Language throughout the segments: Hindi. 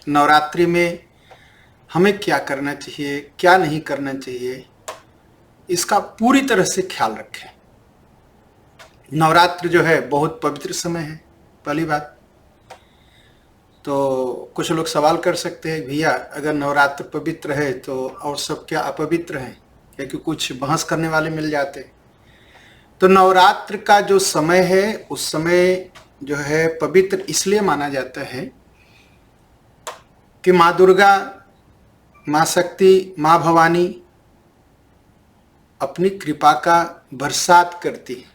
नवरात्रि में हमें क्या करना चाहिए, क्या नहीं करना चाहिए, इसका पूरी तरह से ख्याल रखें। नवरात्र जो है बहुत पवित्र समय है। पहली बात तो कुछ लोग सवाल कर सकते हैं, भैया अगर नवरात्र पवित्र है तो और सब क्या अपवित्र है, क्योंकि कुछ बहस करने वाले मिल जाते हैं। तो नवरात्र का जो समय है उस समय जो है पवित्र इसलिए माना जाता है कि माँ दुर्गा, माँ शक्ति, माँ भवानी अपनी कृपा का बरसात करती है।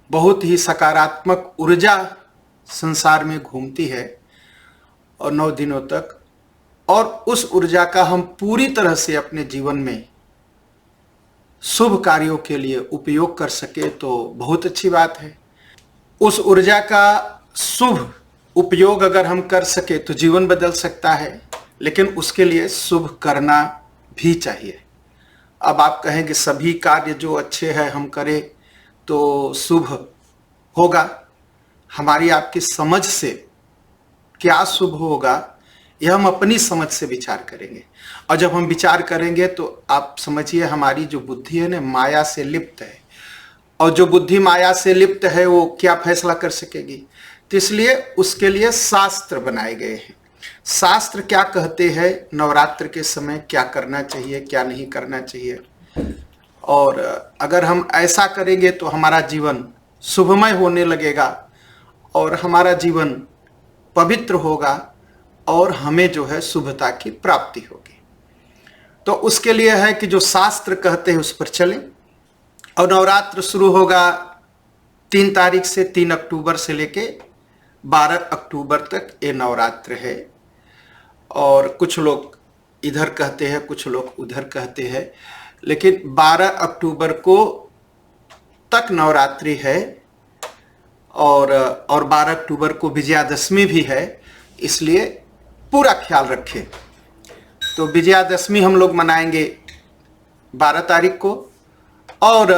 बहुत ही सकारात्मक ऊर्जा संसार में घूमती है और 9 दिनों तक, और उस ऊर्जा का हम पूरी तरह से अपने जीवन में शुभ कार्यों के लिए उपयोग कर सके तो बहुत अच्छी बात है। उस ऊर्जा का शुभ उपयोग अगर हम कर सके तो जीवन बदल सकता है, लेकिन उसके लिए शुभ करना भी चाहिए। अब आप कहें कि सभी कार्य जो अच्छे हैं हम करें तो शुभ होगा। हमारी आपकी समझ से क्या शुभ होगा यह हम अपनी समझ से विचार करेंगे, और जब हम विचार करेंगे तो आप समझिए हमारी जो बुद्धि है ना माया से लिप्त है, और जो बुद्धि माया से लिप्त है वो क्या फैसला कर सकेगी। तो इसलिए उसके लिए शास्त्र बनाए गए हैं। शास्त्र क्या कहते हैं, नवरात्र के समय क्या करना चाहिए, क्या नहीं करना चाहिए, और अगर हम ऐसा करेंगे तो हमारा जीवन शुभमय होने लगेगा और हमारा जीवन पवित्र होगा और हमें जो है शुभता की प्राप्ति होगी। तो उसके लिए है कि जो शास्त्र कहते हैं उस पर चलें। और नवरात्र शुरू होगा 3 तारीख से, 3 अक्टूबर से लेके 12 अक्टूबर तक ये नवरात्र है। और कुछ लोग इधर कहते हैं, कुछ लोग उधर कहते हैं, लेकिन 12 अक्टूबर को तक नवरात्रि है और 12 अक्टूबर को विजयादशमी भी है, इसलिए पूरा ख्याल रखें। तो विजयादशमी हम लोग मनाएंगे 12 तारीख को, और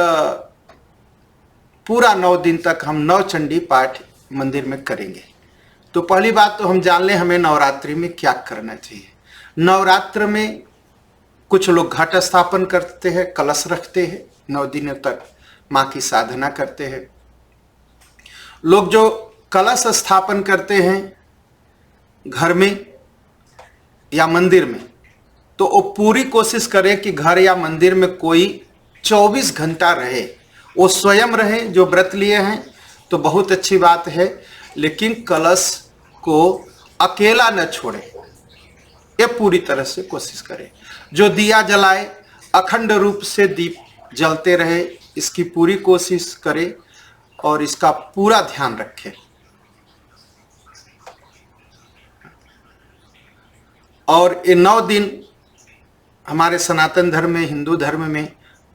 पूरा 9 दिन तक हम नवचंडी पाठ मंदिर में करेंगे। तो पहली बात तो हम जान लें हमें नवरात्रि में क्या करना चाहिए। नवरात्र में कुछ लोग घट स्थापन करते हैं, कलश रखते हैं, 9 दिनों तक माँ की साधना करते हैं। लोग जो कलश स्थापन करते हैं घर में या मंदिर में, तो वो पूरी कोशिश करें कि घर या मंदिर में कोई 24 घंटा रहे, वो स्वयं रहे। जो व्रत लिए हैं तो बहुत अच्छी बात है, लेकिन कलश को अकेला न छोड़े, ये पूरी तरह से कोशिश करें। जो दिया जलाए अखंड रूप से दीप जलते रहे, इसकी पूरी कोशिश करें और इसका पूरा ध्यान रखें। और ये 9 दिन हमारे सनातन धर्म में, हिंदू धर्म में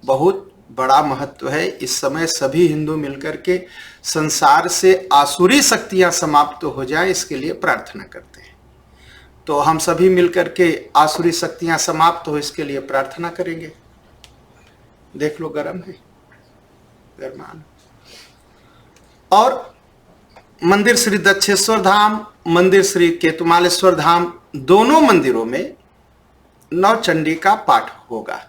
बहुत बड़ा महत्व है। इस समय सभी हिंदू मिलकर के संसार से आसुरी शक्तियां समाप्त हो जाए, इसके लिए प्रार्थना करते हैं। तो हम सभी मिलकर के आसुरी शक्तियां समाप्त हो इसके लिए प्रार्थना करेंगे। देख लो गरम है, गरमान। और मंदिर श्री दक्षेश्वर धाम, मंदिर श्री केतुमालेश्वर धाम, दोनों मंदिरों में नवचंडी का पाठ होगा।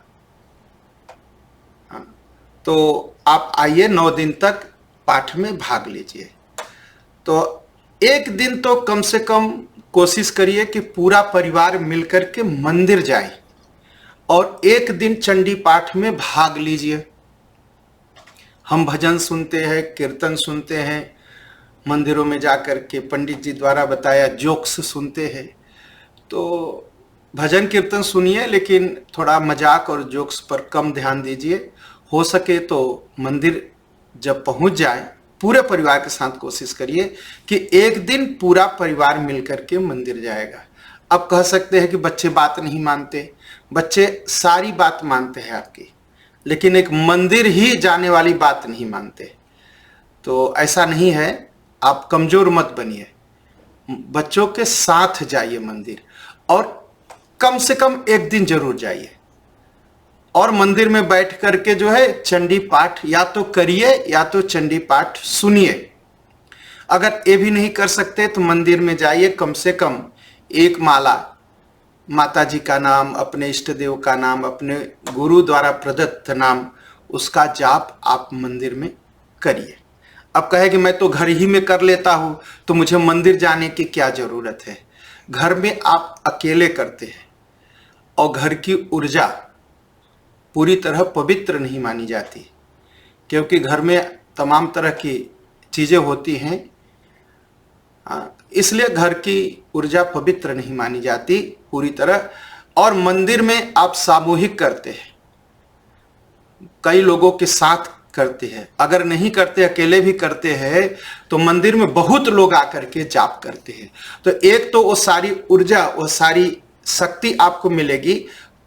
तो आप आइए, 9 दिन तक पाठ में भाग लीजिए। तो एक दिन तो कम से कम कोशिश करिए कि पूरा परिवार मिलकर के मंदिर जाए और एक दिन चंडी पाठ में भाग लीजिए। हम भजन सुनते हैं, कीर्तन सुनते हैं, मंदिरों में जाकर के पंडित जी द्वारा बताया जोक्स सुनते हैं। तो भजन कीर्तन सुनिए, लेकिन थोड़ा मजाक और जोक्स पर कम ध्यान दीजिए। हो सके तो मंदिर जब पहुंच जाए पूरे परिवार के साथ कोशिश करिए कि एक दिन पूरा परिवार मिलकर के मंदिर जाएगा। अब कह सकते हैं कि बच्चे बात नहीं मानते, बच्चे सारी बात मानते हैं आपकी, लेकिन एक मंदिर ही जाने वाली बात नहीं मानते। तो ऐसा नहीं है, आप कमजोर मत बनिए, बच्चों के साथ जाइए मंदिर, और कम से कम एक दिन जरूर जाइए और मंदिर में बैठ करके जो है चंडी पाठ या तो करिए या तो चंडी पाठ सुनिए। अगर ये भी नहीं कर सकते तो मंदिर में जाइए, कम से कम एक माला माता जी का नाम, अपने इष्ट देव का नाम, अपने गुरु द्वारा प्रदत्त नाम, उसका जाप आप मंदिर में करिए। अब कहे कि मैं तो घर ही में कर लेता हूं, तो मुझे मंदिर जाने की क्या जरूरत है। घर में आप अकेले करते हैं और घर की ऊर्जा पूरी तरह पवित्र नहीं मानी जाती, क्योंकि घर में तमाम तरह की चीजें होती हैं, इसलिए घर की ऊर्जा पवित्र नहीं मानी जाती पूरी तरह। और मंदिर में आप सामूहिक करते हैं, कई लोगों के साथ करते हैं, अगर नहीं करते अकेले भी करते हैं तो मंदिर में बहुत लोग आकर के जाप करते हैं। तो एक तो वो सारी ऊर्जा, वो सारी शक्ति आपको मिलेगी,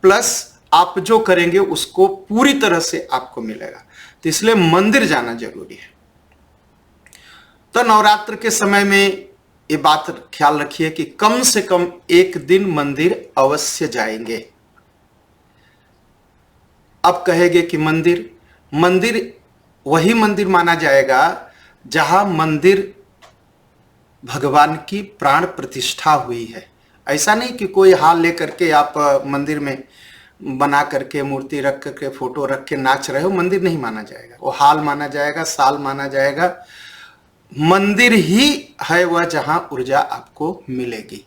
प्लस आप जो करेंगे उसको पूरी तरह से आपको मिलेगा। तो इसलिए मंदिर जाना जरूरी है। तो नवरात्र के समय में ये बात ख्याल रखिए कि कम से कम एक दिन मंदिर अवश्य जाएंगे। अब कहेंगे कि मंदिर वही मंदिर माना जाएगा जहां मंदिर भगवान की प्राण प्रतिष्ठा हुई है। ऐसा नहीं कि कोई हाल लेकर के आप मंदिर में बना करके मूर्ति रख करके फोटो रख के नाच रहे हो, मंदिर नहीं माना जाएगा। वो हाल माना जाएगा, साल माना जाएगा। मंदिर ही है वह जहां ऊर्जा आपको मिलेगी।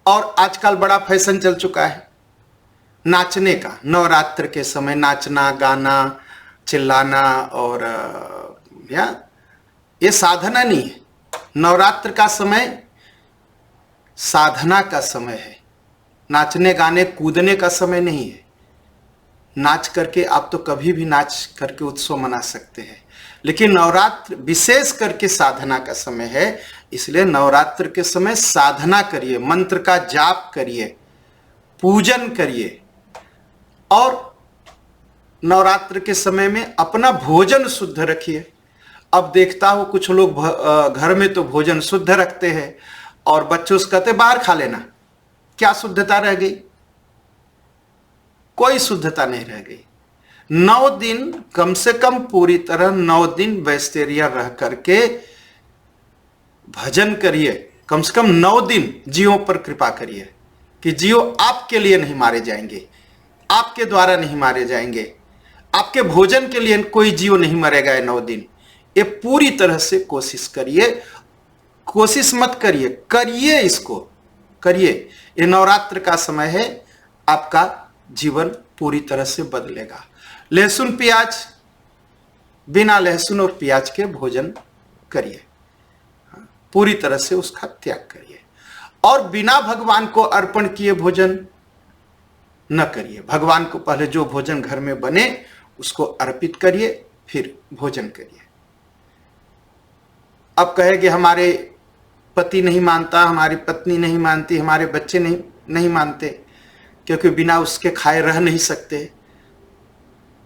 और आजकल बड़ा फैशन चल चुका है नाचने का। नवरात्र के समय नाचना, गाना, चिल्लाना, और ये साधना नहीं है। नवरात्र का समय साधना का समय है, नाचने गाने कूदने का समय नहीं है। नाच करके आप तो कभी भी नाच करके उत्सव मना सकते हैं, लेकिन नवरात्र विशेष करके साधना का समय है। इसलिए नवरात्र के समय साधना करिए, मंत्र का जाप करिए, पूजन करिए। और नवरात्र के समय में अपना भोजन शुद्ध रखिए। अब देखता हूं कुछ लोग घर में तो भोजन शुद्ध रखते हैं और बच्चों से कहते बाहर खा लेना। क्या शुद्धता रह गई? कोई शुद्धता नहीं रह गई। 9 दिन कम से कम पूरी तरह 9 दिन वेजिटेरियन रह करके भजन करिए। कम से कम 9 दिन जीवों पर कृपा करिए कि जीव आपके लिए नहीं मारे जाएंगे, आपके द्वारा नहीं मारे जाएंगे, आपके भोजन के लिए कोई जीव नहीं मरेगा ये 9 दिन। ये पूरी तरह से कोशिश करिए। कोशिश मत करिए, करिए, इसको करिए। ये नवरात्र का समय है, आपका जीवन पूरी तरह से बदलेगा। लहसुन प्याज, बिना लहसुन और प्याज के भोजन करिए, पूरी तरह से उसका त्याग करिए। और बिना भगवान को अर्पण किए भोजन न करिए। भगवान को पहले जो भोजन घर में बने उसको अर्पित करिए, फिर भोजन करिए। अब कहेंगे हमारे पति नहीं मानता, हमारी पत्नी नहीं मानती, हमारे बच्चे नहीं मानते, क्योंकि बिना उसके खाए रह नहीं सकते।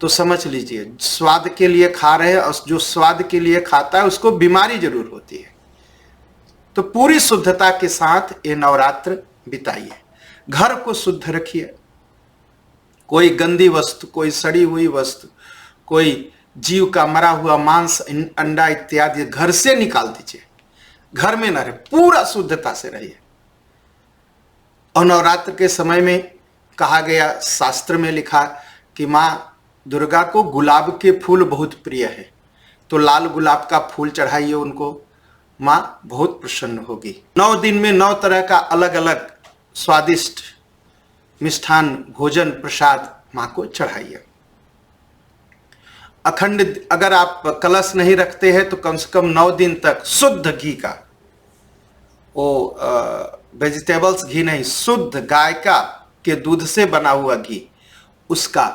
तो समझ लीजिए, स्वाद के लिए खा रहे हैं और जो स्वाद के लिए खाता है उसको बीमारी जरूर होती है। तो पूरी शुद्धता के साथ ये नवरात्र बिताइए। घर को शुद्ध रखिए। कोई गंदी वस्तु, कोई सड़ी हुई वस्तु, कोई जीव का मरा हुआ मांस, अंडा इत्यादि घर से निकाल दीजिए। घर में न रहे, पूरा शुद्धता से रहिए। और नवरात्र के समय में कहा गया, शास्त्र में लिखा कि मां दुर्गा को गुलाब के फूल बहुत प्रिय है, तो लाल गुलाब का फूल चढ़ाइए उनको, मां बहुत प्रसन्न होगी। 9 दिन में 9 तरह का अलग अलग स्वादिष्ट मिष्ठान भोजन प्रसाद मां को चढ़ाइए। अखंड, अगर आप कलश नहीं रखते हैं तो कम से कम 9 दिन तक शुद्ध घी का, वो वेजिटेबल्स घी नहीं, शुद्ध गाय का के दूध से बना हुआ घी, उसका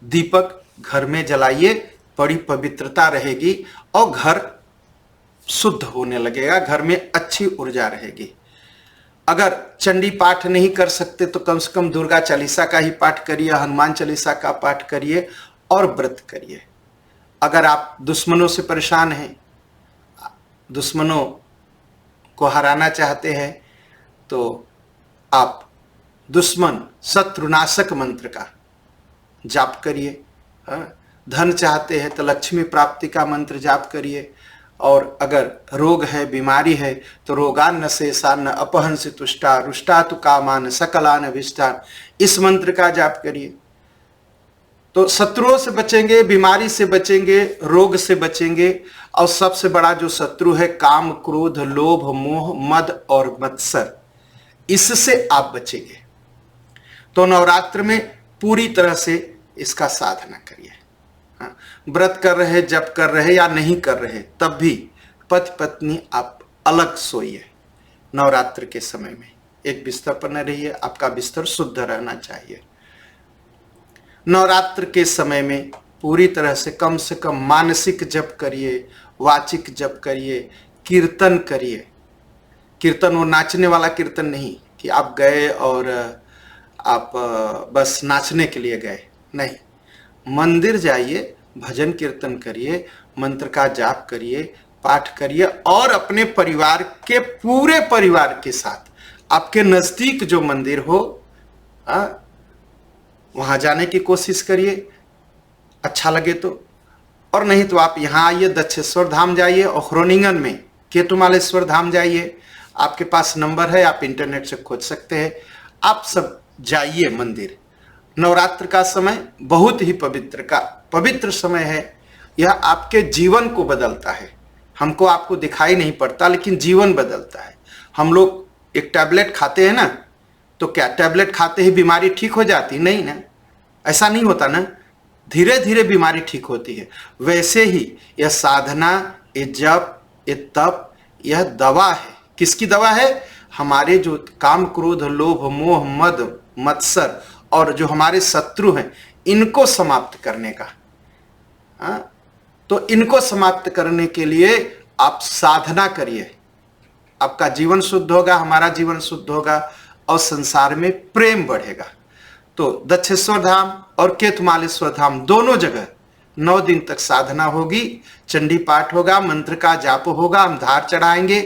दीपक घर में जलाइए। बड़ी पवित्रता रहेगी और घर शुद्ध होने लगेगा, घर में अच्छी ऊर्जा रहेगी। अगर चंडी पाठ नहीं कर सकते तो कम से कम दुर्गा चालीसा का ही पाठ करिए, हनुमान चालीसा का पाठ करिए और व्रत करिए। अगर आप दुश्मनों से परेशान हैं, दुश्मनों को हराना चाहते हैं, तो आप दुश्मन शत्रुनाशक मंत्र का जाप करिए। धन चाहते हैं तो लक्ष्मी प्राप्ति का मंत्र जाप करिए। और अगर रोग है, बीमारी है, तो रोगान न शेषान न अपहंस तुष्टा रुष्टा तु कामान सकलान अभिष्टान, इस मंत्र का जाप करिए तो शत्रुओं से बचेंगे, बीमारी से बचेंगे, रोग से बचेंगे। और सबसे बड़ा जो शत्रु है काम, क्रोध, लोभ, मोह, मद और मत्सर, इससे आप बचेंगे। तो नवरात्र में पूरी तरह से इसका साधना करिए। हाँ, व्रत कर रहे, जप कर रहे या नहीं कर रहे, तब भी पति पत्नी आप अलग सोइए। नवरात्र के समय में एक बिस्तर पर न रहिए, आपका बिस्तर शुद्ध रहना चाहिए। नवरात्र के समय में पूरी तरह से कम मानसिक जप करिए, वाचिक जप करिए, कीर्तन करिए। कीर्तन वो नाचने वाला कीर्तन नहीं कि आप गए और आप बस नाचने के लिए गए, नहीं। मंदिर जाइए, भजन कीर्तन करिए, मंत्र का जाप करिए, पाठ करिए और अपने परिवार के, पूरे परिवार के साथ आपके नजदीक जो मंदिर हो वहां जाने की कोशिश करिए, अच्छा लगे तो। और नहीं तो आप यहाँ आइए, दक्षेश्वर धाम जाइए और ह्रोनिंगन में केतुमालेश्वर धाम जाइए। आपके पास नंबर है, आप इंटरनेट से खोज सकते हैं। आप सब जाइए मंदिर। नवरात्र का समय बहुत ही पवित्र समय है। यह आपके जीवन को बदलता है। हमको आपको दिखाई नहीं पड़ता, लेकिन जीवन बदलता है। हम लोग एक टैबलेट खाते हैं ना, तो क्या टैबलेट खाते ही बीमारी ठीक हो जाती? नहीं ना, ऐसा नहीं होता ना, धीरे धीरे बीमारी ठीक होती है। वैसे ही यह साधना, ये जप, ये तप, यह दवा है। किसकी दवा है? हमारे जो काम, क्रोध, लोभ, मोह, मद, मत्सर और जो हमारे शत्रु हैं, इनको समाप्त करने का। तो इनको समाप्त करने के लिए आप साधना करिए। आपका जीवन शुद्ध होगा, हमारा जीवन शुद्ध होगा और संसार में प्रेम बढ़ेगा। तो दक्षेश्वर धाम और केतुमालेश्वर धाम दोनों जगह 9 दिन तक साधना होगी, चंडी पाठ होगा, मंत्र का जाप होगा, हम धार चढ़ाएंगे,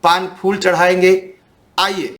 पान फूल चढ़ाएंगे। आइए।